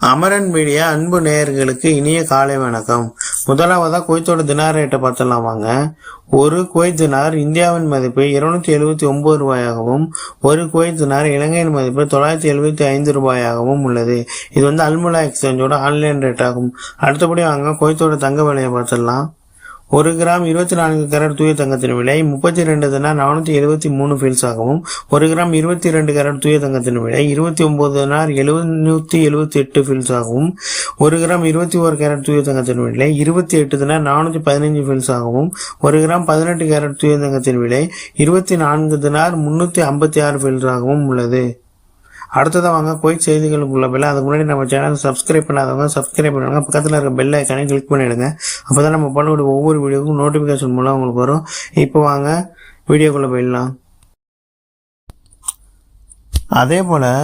Amaran media அன்பு நேயர்களுக்கு இனிய காலை வணக்கம். முதலாவதா குவைத்தோட தினார் ரேட்டை பார்த்துலாம் வாங்க. ஒரு குவைத் தினார் இந்தியாவின் மதிப்பு 279 ரூபாயாகவும், ஒரு குவைத் தினார் இலங்கையின் மதிப்பு 975 ரூபாயாகவும் உள்ளது. இது அல்முலா எக்ஸ்சேஞ்சோட ஆன்லைன் ரேட் ஆகும். அடுத்தபடி வாங்க குவைத்தோட தங்க விலையை பார்த்துடலாம். 1 கிராம் 24 கேரட் தூய தங்கத்தின் விலை 32 தினார் 473 ஃபீல்ஸ் ஆகவும், 1 கிராம் 22 கேரட் தூய தங்கத்தின் விலை 29 தினார் 778 ஃபீல்ஸ் ஆகவும், 1 கிராம் 21 கேரட் தூய தங்கத்தின் விலை 28 தினார் 415 ஃபீல்ஸ் ஆகவும், 1 கிராம் 18 கேரட் தூய தங்கத்தின் விலை 24 தினார் 356 ஃபீல்ஸ் ஆகவும் உள்ளது. அடுத்ததான் வாங்க குவைத் செய்திகளுக்குள்ள பெல். அதுக்கு முன்னாடி நம்ம சேனல் சப்ஸ்கிரைப் பண்ணாதவங்க சப்ஸ்கிரைப் பண்ணுவாங்க. பக்கத்தில் இருக்க பெல் ஐக்கானே கிளிக் பண்ணிடுங்க. அப்போதான் நம்ம பண்ணக்கூடிய ஒவ்வொரு வீடியோக்கும் நோட்டிஃபிகேஷன் மூலம் உங்களுக்கு வரும். இப்போ வாங்க வீடியோக்குள்ள போயிடலாம். அதே போல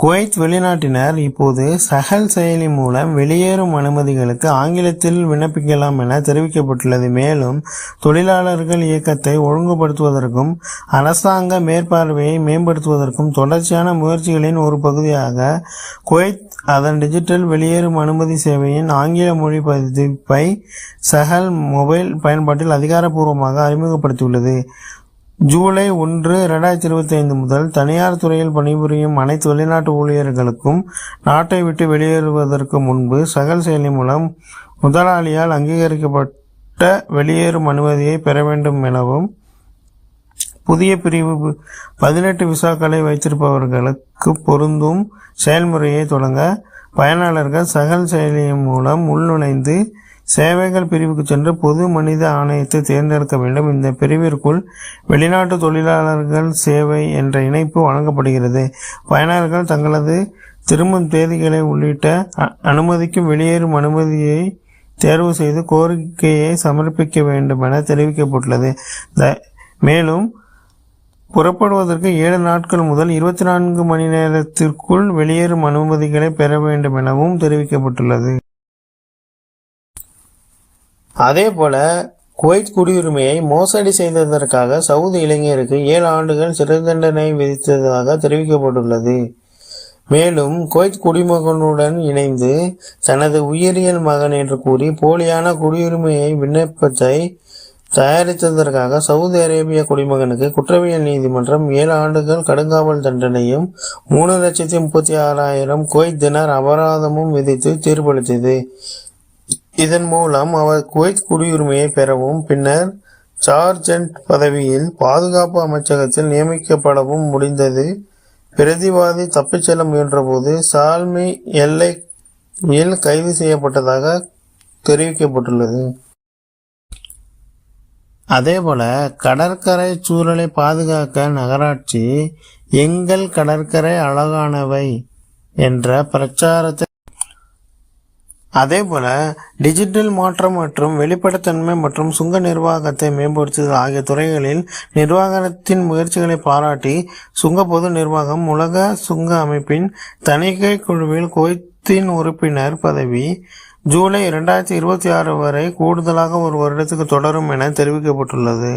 குவைத் வெளிநாட்டினர் இப்போது சஹல் செயலி மூலம் வெளியேறும் அனுமதிகளுக்கு ஆங்கிலத்தில் விண்ணப்பிக்கலாம் என தெரிவிக்கப்பட்டுள்ளது. மேலும் தொழிலாளர்கள் இயக்கத்தை ஒழுங்குபடுத்துவதற்கும் அரசாங்க மேற்பார்வையை மேம்படுத்துவதற்கும் தொடர்ச்சியான முயற்சிகளின் ஒரு பகுதியாக குவைத் அதன் டிஜிட்டல் வெளியேறும் அனுமதி சேவையின் ஆங்கில மொழி பதிப்பை சஹல் மொபைல் பயன்பாட்டில் அதிகாரப்பூர்வமாக அறிமுகப்படுத்தியுள்ளது. ஜூலை 1, 2025 முதல் தனியார் துறையில் பணிபுரியும் அனைத்து வெளிநாட்டு ஊழியர்களுக்கும் நாட்டை விட்டு வெளியேறுவதற்கு முன்பு சகல் செயலி மூலம் முதலாளியால் அங்கீகரிக்கப்பட்ட வெளியேறும் அனுமதியை பெற வேண்டும் எனவும், புதிய பிரிவு 18 விசாக்களை வைத்திருப்பவர்களுக்கு பொருந்தும் செயல்முறையை தொடங்க பயனாளர்கள் சகல் செயலியின் மூலம் உள்நுழைந்து சேவைகள் பிரிவுக்கு சென்று பொது மனித ஆணையத்தை தேர்ந்தெடுக்க வேண்டும். இந்த பிரிவிற்குள் வெளிநாட்டு தொழிலாளர்கள் சேவை என்ற இணைப்பு வழங்கப்படுகிறது. பயனாளர்கள் தங்களது திரும்பும் தேதிகளை உள்ளிட்ட அனுமதிக்கும் வெளியேறும் அனுமதியை தேர்வு செய்து கோரிக்கையை சமர்ப்பிக்க வேண்டும் என தெரிவிக்கப்பட்டுள்ளது. மேலும் புறப்படுவதற்கு 7 நாட்கள் முதல் 24 மணி நேரத்திற்குள் வெளியேறும் அனுமதிகளை பெற வேண்டும் எனவும் தெரிவிக்கப்பட்டுள்ளது. அதே போல குவைத் குடியுரிமையை மோசடி செய்ததற்காக சவுதி இளைஞருக்கு 7 ஆண்டுகள் சிறை தண்டனை விதித்ததாக தெரிவிக்கப்பட்டுள்ளது. மேலும் குவைத் குடிமகனுடன் இணைந்து தனது உயிரியல் மகன் என்று கூறி போலியான குடியுரிமையை விண்ணப்பத்தை தயாரித்ததற்காக சவுதி அரேபிய குடிமகனுக்கு குற்றவியல் நீதிமன்றம் 7 ஆண்டுகள் கடுங்காவல் தண்டனையும் 3,36,000 குவைத் தினார் அபராதமும் விதித்து தீர்ப்பளித்தது. இதன் மூலம் அவர் குவைத் குடியுரிமையை பெறவும் பின்னர் சார்ஜென்ட் பதவியில் பாதுகாப்பு அமைச்சகத்தில் நியமிக்கப்படவும் முடிந்தது. பிரதிவாதி தப்பிச் செல்ல முயன்றபோது சால்மி எல்லையில் கைது செய்யப்பட்டதாக தெரிவிக்கப்பட்டுள்ளது. அதேபோல கடற்கரை சூழலை பாதுகாக்க நகராட்சி எங்கள் கடற்கரை அழகானவை என்ற பிரச்சாரத்தை அதேபோல டிஜிட்டல் மாற்றம் மற்றும் வெளிப்படைத்தன்மை மற்றும் சுங்க நிர்வாகத்தை மேம்படுத்துதல் ஆகிய துறைகளில் நிர்வாகத்தின் முயற்சிகளை பாராட்டி சுங்க பொது நிர்வாகம் உலக சுங்க அமைப்பின் தணிக்கை குழுவில் குவைத்தின் உறுப்பினர் பதவி ஜூலை 2026 வரை கூடுதலாக ஒரு வருடத்துக்கு தொடரும் என தெரிவிக்கப்பட்டுள்ளது.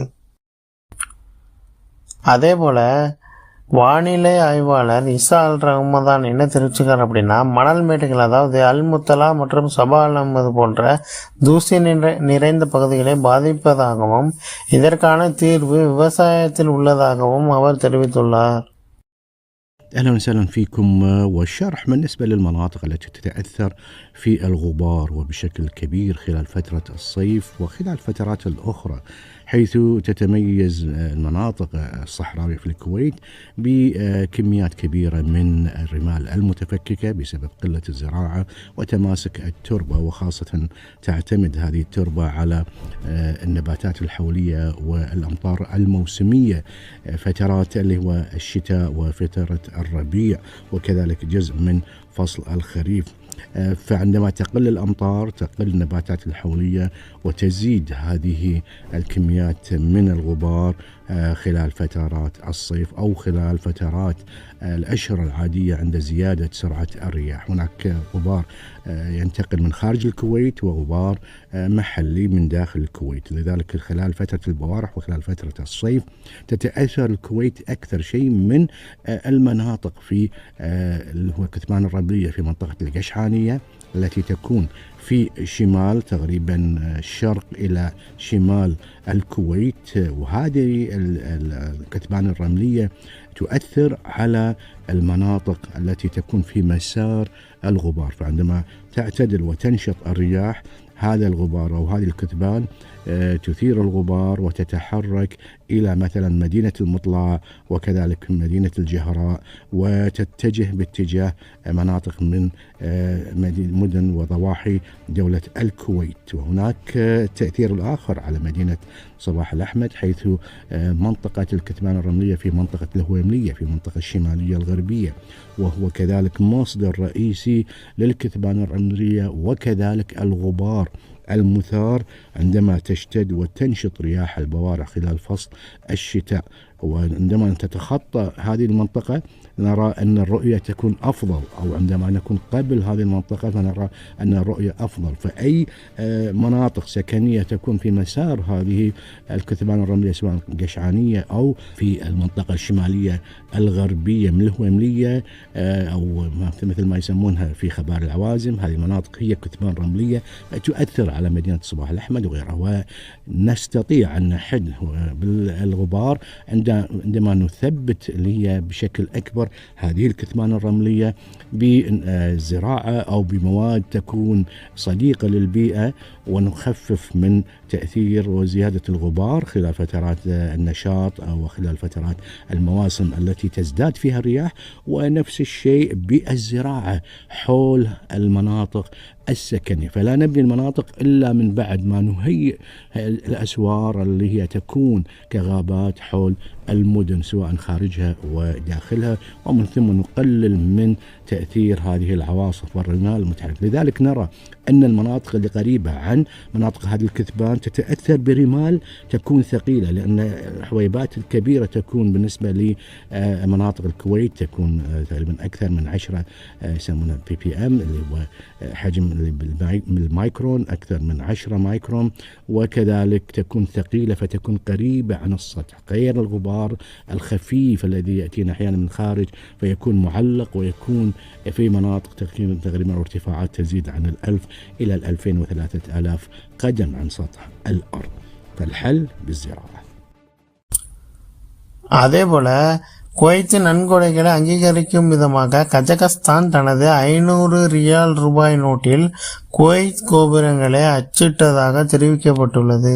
அதேபோல வானிலை ஆய்வாளர் இசா அல் ரஹ்மதான் என்ன தெரிவிச்சுக்கார் அப்படின்னா, மணல் மேட்டுகள் அதாவது அல் முத்தலா மற்றும் சபா அல் அஹ்மது போன்ற தூசி நிறைந்த பகுதிகளை பாதிப்பதாகவும் இதற்கான தீர்வு விவசாயத்தில் உள்ளதாகவும் அவர் தெரிவித்துள்ளார். أهلا وسهلا فيكم. والشرح بالنسبة للمناطق التي تتأثر في الغبار وبشكل كبير خلال فترة الصيف وخلال الفترات الأخرى، حيث تتميز المناطق الصحراوية في الكويت بكميات كبيرة من الرمال المتفككة بسبب قلة الزراعة وتماسك التربة، وخاصة تعتمد هذه التربة على النباتات الحولية والأمطار الموسمية، فترات اللي هو الشتاء وفترة الربيع وكذلك جزء من فصل الخريف. فعندما تقل الأمطار تقل النباتات الحولية وتزيد هذه الكميات من الغبار خلال فترات الصيف أو خلال فترات الأشهر العادية عند زيادة سرعة الرياح. هناك غبار ينتقل من خارج الكويت وغبار محلي من داخل الكويت. لذلك خلال فترة البوارح وخلال فترة الصيف تتأثر الكويت أكثر شيء من المناطق في اللي هو الكثبان الرملية في منطقة القشعانية التي تكون في شمال تقريبا شرق إلى شمال الكويت. وهذه الكثبان الرملية تؤثر على المناطق التي تكون في مسار الغبار، فعندما تعتدل وتنشط الرياح هذا الغبار أو هذه الكثبان تثير الغبار وتتحرك إلى مثلا مدينة المطلع وكذلك مدينة الجهراء، وتتجه باتجاه مناطق من مدن وضواحي دولة الكويت. وهناك التأثير الآخر على مدينة صباح الأحمد، حيث منطقة الكثبان الرملية في منطقة الهويملية في المنطقة الشمالية الغربية، وهو كذلك مصدر رئيسي للكثبان الرملية وكذلك الغبار المثار عندما تشتد وتنشط رياح البوارح خلال فصل الشتاء. وعندما تتخطى هذه المنطقة نرى أن الرؤية تكون أفضل، أو عندما نكون قبل هذه المنطقة فنرى أن الرؤية أفضل. فأي مناطق سكنية تكون في مسار هذه الكثبان الرملية سواء قشعانية أو في المنطقة الشمالية الغربية من الهويملية أو مثل ما يسمونها في خبار العوازم، هذه المناطق هي كثبان رملية تؤثر على مدينة صباح الأحمد وغيرها. ونستطيع أن نحد بالغبار عندما نثبت اللي هي بشكل أكبر هذه الكثبان الرملية بالزراعة أو بمواد تكون صديقة للبيئة، ونخفف من تأثير وزيادة الغبار خلال فترات النشاط أو خلال فترات المواسم التي تزداد فيها الرياح. ونفس الشيء بالزراعة حول المناطق السكنية، فلا نبني المناطق إلا من بعد ما نهيئ الأسوار اللي هي تكون كغابات حول المدن سواء خارجها وداخلها، ومن ثم نقلل من تأثير هذه العواصف والرمال المتحركة. لذلك نرى أن المناطق اللي قريبة عن مناطق هذه الكثبان تتأثر برمال تكون ثقيلة، لأن الحويبات الكبيرة تكون بالنسبة لمناطق الكويت تكون تقريبا أكثر من 10 يسمونها PPM اللي هو حجم المايكرون أكثر من 10 مايكرون، وكذلك تكون ثقيلة فتكون قريبة عن السطح، غير الغبار الخفيف الذي يأتينا أحيانا من خارج فيكون معلق ويكون في مناطق تقريبا ارتفاعات تزيد عن 1000 إلى 2000 و3000 قدم عن سطح الأرض. فالحل بالزراعة. அதேபோல குவைத்தின் நன்கொடைகளை அங்கீகரிக்கும் விதமாக கஜகஸ்தான் தனது 500 ரியால் ரூபாய் நோட்டில் குவைத் கோபுரங்களை அச்சிட்டதாக தெரிவிக்கப்பட்டுள்ளது.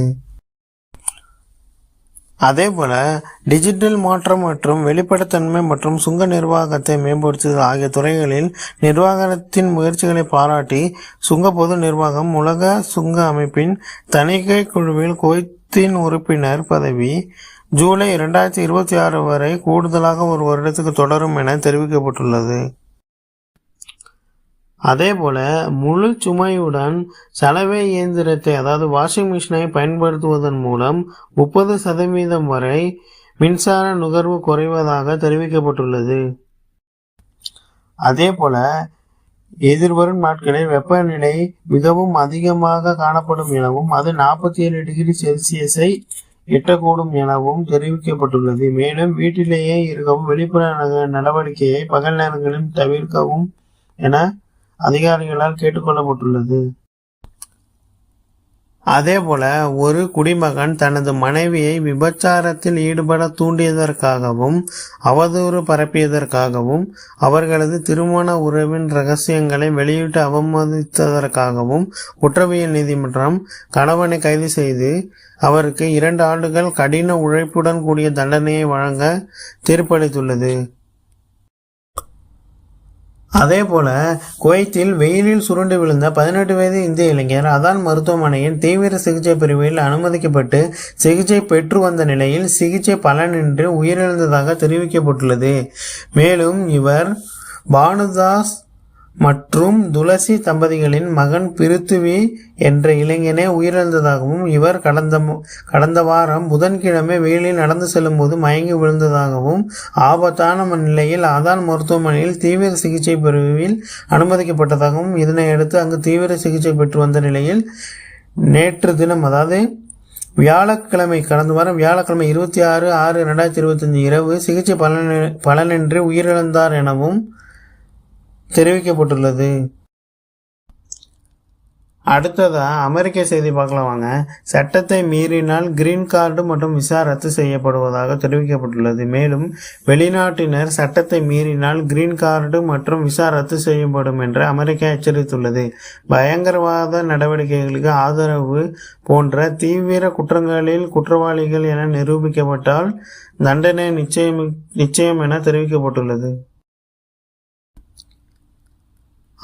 அதேபோல டிஜிட்டல் மாற்றம் மற்றும் வெளிப்படைத்தன்மை மற்றும் சுங்க நிர்வாகத்தை மேம்படுத்துதல் ஆகிய துறைகளில் நிர்வாகத்தின் முயற்சிகளை பாராட்டி சுங்க பொது நிர்வாகம் உலக சுங்க அமைப்பின் தணிக்கை குழுவில் குவைத்தின் உறுப்பினர் பதவி ஜூலை 2026 வரை கூடுதலாக ஒரு வருடத்துக்கு தொடரும் என தெரிவிக்கப்பட்டுள்ளது. அதேபோல முழு சுமையுடன் சலவை இயந்திரத்தை அதாவது வாஷிங் மிஷினை பயன்படுத்துவதன் மூலம் 30% வரை மின்சார நுகர்வு குறைவதாக தெரிவிக்கப்பட்டுள்ளது. அதேபோல எதிர்வரும் நாட்களில் வெப்பநிலை மிகவும் அதிகமாக காணப்படும் எனவும் அது 47 டிகிரி செல்சியஸை எட்டக்கூடும் எனவும் தெரிவிக்கப்பட்டுள்ளது. மேலும் வீட்டிலேயே இருக்கவும் வெளிப்புற நடவடிக்கையை பகல் நேரங்களில் தவிர்க்கவும் என அதிகாரிகளால் கேட்டுக்கொள்ளப்பட்டுள்ளது. அதேபோல ஒரு குடிமகன் தனது மனைவியை விபச்சாரத்தில் ஈடுபட தூண்டியதற்காகவும் அவதூறு பரப்பியதற்காகவும் அவர்களது திருமண உறவின் இரகசியங்களை வெளியிட்டு அவமதித்ததற்காகவும் குற்றவியல் நீதிமன்றம் கணவனை கைது செய்து அவருக்கு 2 ஆண்டுகள் கடின உழைப்புடன் கூடிய தண்டனையை வழங்க தீர்ப்பளித்துள்ளது. அதேபோல குவைத்தில் வெயிலில் சுருண்டு விழுந்த 18 வயது இந்திய இளைஞர் அதான் மருத்துவமனையின் தீவிர சிகிச்சை பிரிவில் அனுமதிக்கப்பட்டு சிகிச்சை பெற்று வந்த நிலையில் சிகிச்சை பலனின்றி உயிரிழந்ததாக தெரிவிக்கப்பட்டுள்ளது. மேலும் இவர் பானுதாஸ் மற்றும் துளசி தம்பதிகளின் மகன் பிருத்துவி என்ற இளைஞனே உயிரிழந்ததாகவும் இவர் கடந்த வாரம் புதன்கிழமை வெயிலில் நடந்து செல்லும் போது மயங்கி விழுந்ததாகவும் ஆபத்தான நிலையில் ஆதான் மருத்துவமனையில் தீவிர சிகிச்சை பிரிவில் அனுமதிக்கப்பட்டதாகவும் இதனை அடுத்து அங்கு தீவிர சிகிச்சை பெற்று வந்த நிலையில் நேற்று தினம் அதாவது வியாழக்கிழமை கடந்த வாரம் வியாழக்கிழமை 26/6/2025 இரவு சிகிச்சை பலனின்றி உயிரிழந்தார் எனவும் தெரிவிக்கப்பட்டுள்ளது. அடுத்ததா அமெரிக்க செய்தி பார்க்கலாம் வாங்க. சட்டத்தை மீறினால் கிரீன் கார்டு மற்றும் விசா ரத்து செய்யப்படுவதாக தெரிவிக்கப்பட்டுள்ளது. மேலும் வெளிநாட்டினர் சட்டத்தை மீறினால் கிரீன் கார்டு மற்றும் விசா ரத்து செய்யப்படும் என்று அமெரிக்கா எச்சரித்துள்ளது. பயங்கரவாத நடவடிக்கைகளுக்கு ஆதரவு போன்ற தீவிர குற்றங்களில் குற்றவாளிகள் என நிரூபிக்கப்பட்டால் தண்டனை நிச்சயம் என தெரிவிக்கப்பட்டுள்ளது.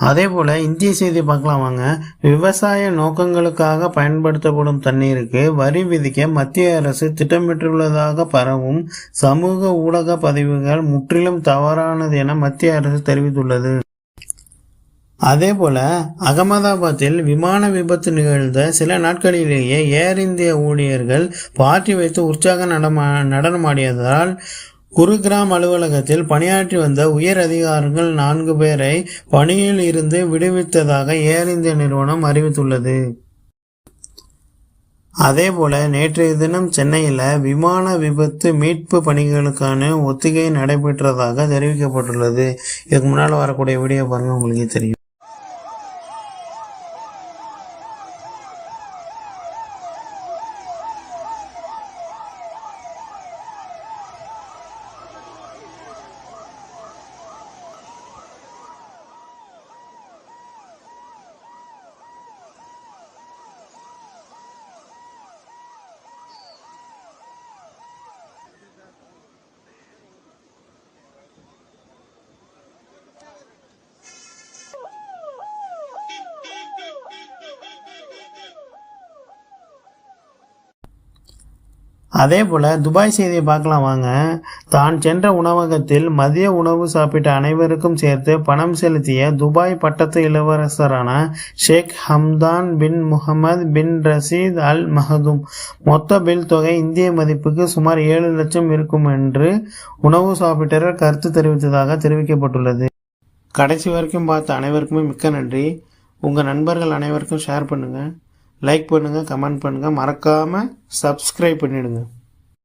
அதே போல் இந்திய செய்தி பார்க்கலாம் வாங்க. விவசாய நோக்கங்களுக்காக பயன்படுத்தப்படும் தண்ணீருக்கு வரி விதிக்க மத்திய அரசு திட்டமிட்டுள்ளதாக பரவும் சமூக ஊடக பதிவுகள் முற்றிலும் தவறானது என மத்திய அரசு தெரிவித்துள்ளது. அதே போல அகமதாபாத்தில் விமான விபத்து நிகழ்ந்த சில நாட்களிலேயே ஏர் இந்தியா ஊழியர்கள் பார்ட்டி வைத்து உற்சாக நடனமாடியதால் குருகிராம் அலுவலகத்தில் பணியாற்றி வந்த உயர் அதிகாரிகள் 4 பேரை பணியில் இருந்து விடுவித்ததாக ஏர் இந்தியா நிறுவனம் அறிவித்துள்ளது. அதேபோல நேற்றைய தினம் சென்னையில் விமான விபத்து மீட்பு பணிகளுக்கான ஒத்திகை நடைபெற்றதாக தெரிவிக்கப்பட்டுள்ளது. இதுக்கு முன்னால் வரக்கூடிய வீடியோ பாருங்க, உங்களுக்கே தெரியும். அதே போல் துபாய் செய்தியை பார்க்கலாம் வாங்க. தான் சென்ற உணவகத்தில் மதிய உணவு சாப்பிட்ட அனைவருக்கும் சேர்த்து பணம் செலுத்திய துபாய் பட்டத்து இளவரசரான ஷேக் ஹம்தான் பின் முகமது பின் ரஷீத் அல் மஹதூம் மொத்த பில் தொகை இந்திய மதிப்புக்கு சுமார் 7 லட்சம் இருக்கும் என்று உணவு சாப்பிட்டவர் கருத்து தெரிவித்ததாக தெரிவிக்கப்பட்டுள்ளது. கடைசி வரைக்கும் பார்த்த அனைவருக்குமே மிக்க நன்றி. உங்கள் நண்பர்கள் அனைவருக்கும் ஷேர் பண்ணுங்கள், லைக் பண்ணுங்கள், கமெண்ட் பண்ணுங்கள், மறக்காமல் சப்ஸ்கிரைப் பண்ணிவிடுங்க.